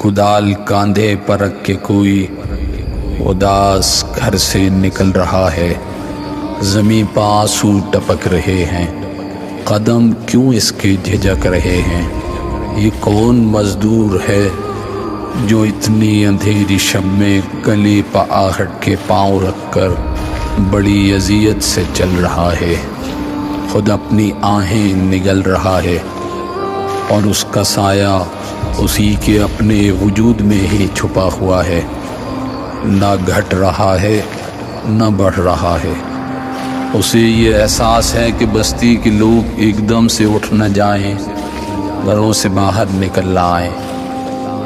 کدال کاندھے پر رکھ کے کوئی اداس گھر سے نکل رہا ہے، زمیں پہ آنسو ٹپک رہے ہیں، قدم کیوں اس کے جھجک رہے ہیں؟ یہ کون مزدور ہے جو اتنی اندھیری شب میں گلی پہ آہٹ کے پاؤں رکھ کر بڑی اذیت سے چل رہا ہے، خود اپنی آہیں نگل رہا ہے اور اس کا سایہ اسی کے اپنے وجود میں ہی چھپا ہوا ہے، نہ گھٹ رہا ہے نہ بڑھ رہا ہے۔ اسے یہ احساس ہے کہ بستی کے لوگ ایک دم سے اٹھ نہ جائیں، گھروں سے باہر نکل نہ آئیں،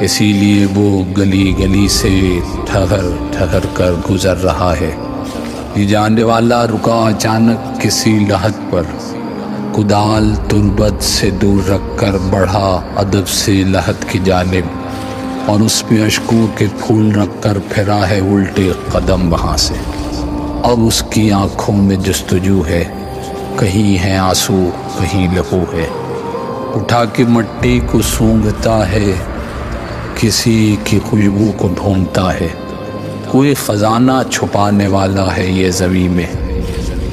اسی لیے وہ گلی گلی سے ٹھہر ٹھہر کر گزر رہا ہے۔ یہ جانے والا رکا اچانک کسی لحد پر، کدال تربت سے دور رکھ کر بڑھا ادب سے لحد کی جانب، اور اس پہ اشکوں کے پھول رکھ کر پھرا ہے الٹے قدم وہاں سے۔ اب اس کی آنکھوں میں جستجو ہے، کہیں ہے آنسو کہیں لہو ہے، اٹھا کے مٹی کو سونگھتا ہے، کسی کی خوشبو کو ڈھونڈتا ہے۔ کوئی خزانہ چھپانے والا ہے یہ زمین میں،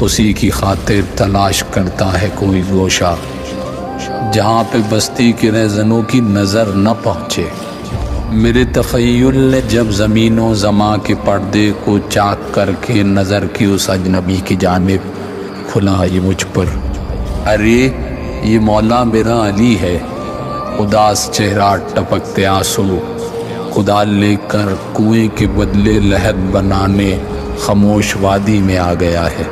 اسی کی خاطر تلاش کرتا ہے کوئی گوشہ جہاں پہ بستی کے رہزنوں کی نظر نہ پہنچے۔ میرے تخیل نے جب زمین و زماں کے پردے کو چاک کر کے نظر کی اس اجنبی کی جانب، کھلا یہ مجھ پر، ارے یہ مولا میرا علی ہے، اداس چہرہ ٹپکتے آنسو، کدال لے کر کنویں کے بدلے لحد بنانے خاموش وادی میں آ گیا ہے۔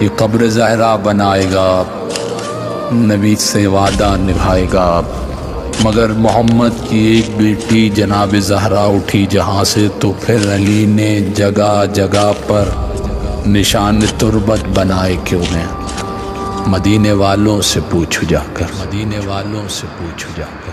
یہ قبر زہرا بنائے گا، نبی سے وعدہ نبھائے گا، مگر محمد کی ایک بیٹی جناب زہرا اٹھی جہاں سے تو پھر علی نے جگہ جگہ پر نشان تربت بنائے کیوں ہیں؟ مدینے والوں سے پوچھو جا کر، مدینے والوں سے پوچھو جا کر۔